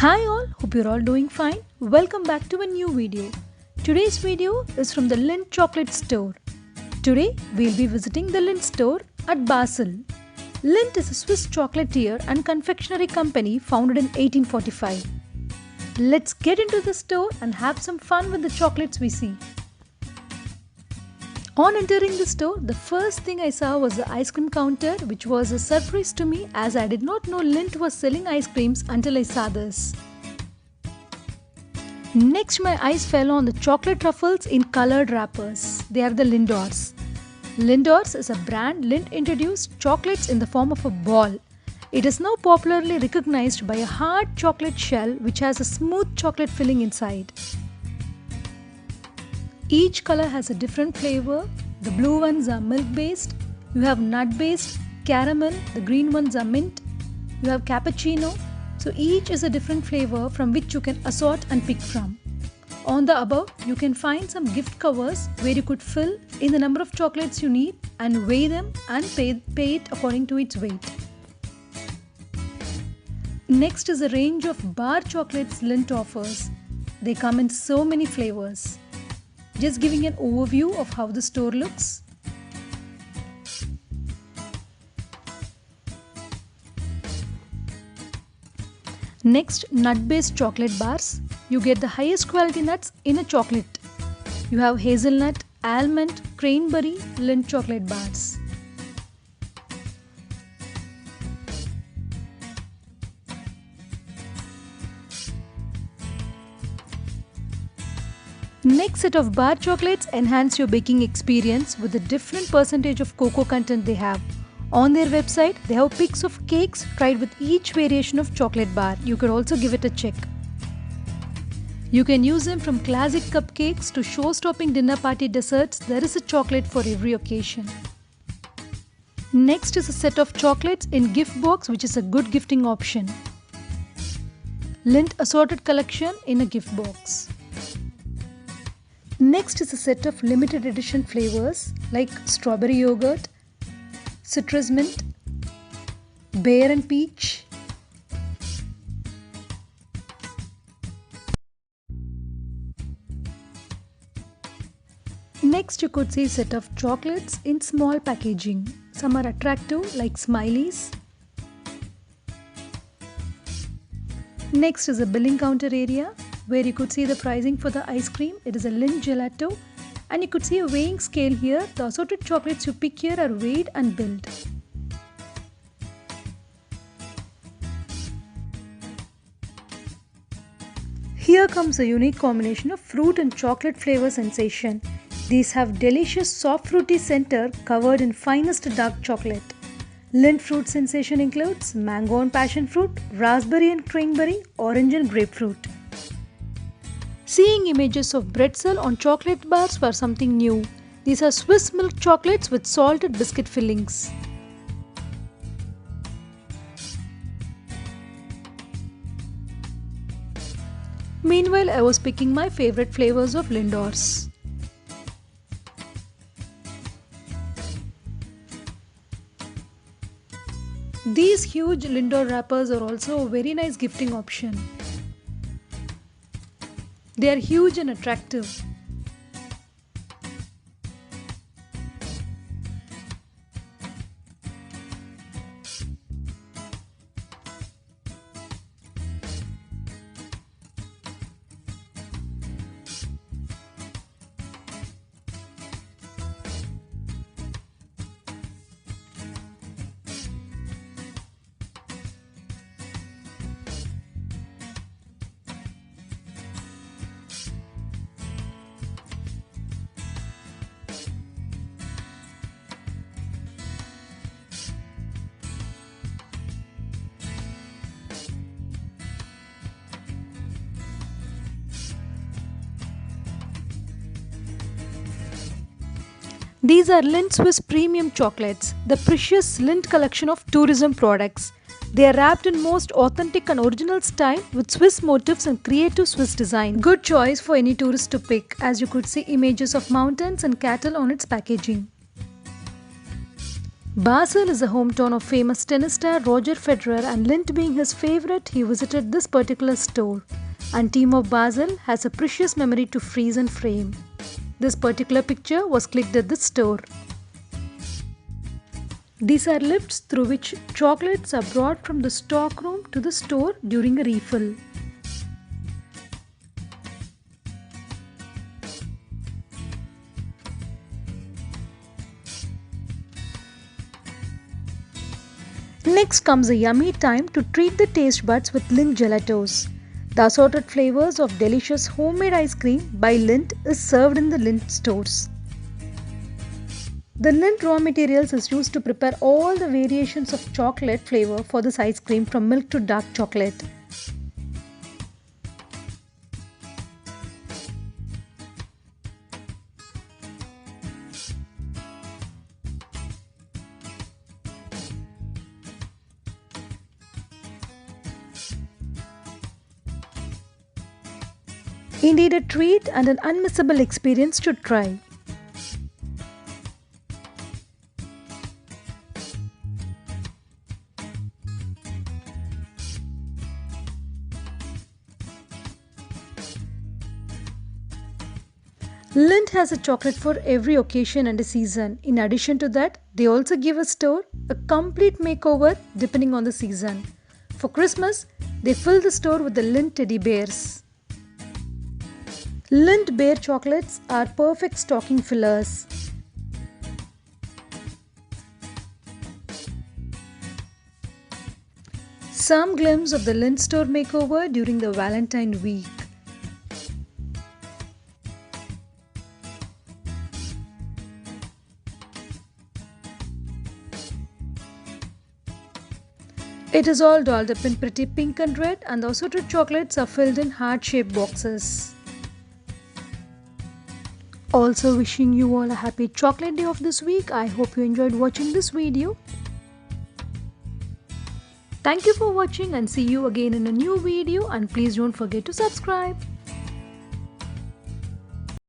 Hi all, hope you're all doing fine. Welcome back to a new video. Today's video is from the Lindt chocolate store. Today we'll be visiting the Lindt store at Basel. Lindt is a Swiss chocolatier and confectionery company founded in 1845. Let's get into the store and have some fun with the chocolates we see. On entering the store, the first thing I saw was the ice cream counter, which was a surprise to me as I did not know Lindt was selling ice creams until I saw this. Next, my eyes fell on the chocolate truffles in colored wrappers. They are the Lindors. Lindors is a brand Lindt introduced chocolates in the form of a ball. It is now popularly recognized by a hard chocolate shell which has a smooth chocolate filling inside. Each color has a different flavor. The blue ones are milk based, you have nut based, caramel, the green ones are mint, you have cappuccino. So each is a different flavor from which you can assort and pick from. On the above, you can find some gift covers where you could fill in the number of chocolates you need and weigh them and pay it according to its weight. Next is a range of bar chocolates Lindt offers. They come in so many flavors. Just giving an overview of how the store looks. Next, nut-based chocolate bars. You get the highest quality nuts in a chocolate. You have hazelnut, almond, cranberry, Lindt chocolate bars. Next set of bar chocolates enhance your baking experience with the different percentage of cocoa content they have. On their website, they have pics of cakes tried with each variation of chocolate bar. You could also give it a check. You can use them from classic cupcakes to show-stopping dinner party desserts. There is a chocolate for every occasion. Next is a set of chocolates in gift box, which is a good gifting option. Lindt assorted collection in a gift box. Next is a set of limited edition flavors like strawberry yogurt, citrus mint, pear and peach. Next you could see a set of chocolates in small packaging. Some are attractive like smileys. Next is a billing counter area where you could see the pricing for the ice cream. It is a Lindt gelato and you could see a weighing scale here. The assorted chocolates you pick here are weighed and billed. Here comes a unique combination of fruit and chocolate flavor sensation. These have delicious soft fruity center covered in finest dark chocolate. Lindt fruit sensation includes mango and passion fruit, raspberry and cranberry, orange and grapefruit. Seeing images of bretzel on chocolate bars were something new. These are Swiss milk chocolates with salted biscuit fillings. Meanwhile, I was picking my favorite flavors of Lindors. These huge Lindor wrappers are also a very nice gifting option. They are huge and attractive. These are Lindt Swiss Premium Chocolates, the precious Lindt collection of tourism products. They are wrapped in most authentic and original style with Swiss motifs and creative Swiss design. Good choice for any tourist to pick, as you could see images of mountains and cattle on its packaging. Basel is the hometown of famous tennis star Roger Federer, and Lindt being his favorite, he visited this particular store. And team of Basel has a precious memory to freeze and frame. This particular picture was clicked at this store. These are lifts through which chocolates are brought from the stock room to the store during a refill. Next comes a yummy time to treat the taste buds with Lindt gelatos. The assorted flavors of delicious homemade ice cream by Lindt is served in the Lindt stores. The Lindt raw materials is used to prepare all the variations of chocolate flavor for this ice cream, from milk to dark chocolate. Indeed a treat and an unmissable experience to try. Lindt has a chocolate for every occasion and a season. In addition to that, they also give a store a complete makeover depending on the season. For Christmas, they fill the store with the Lindt teddy bears. Lindt bear chocolates are perfect stocking fillers. Some glimpse of the Lindt store makeover during the Valentine week. It is all dolled up in pretty pink and red, and the assorted chocolates are filled in heart-shaped boxes. Also wishing you all a happy chocolate day of this week. I hope you enjoyed watching this video. Thank you for watching and see you again in a new video, and please don't forget to subscribe.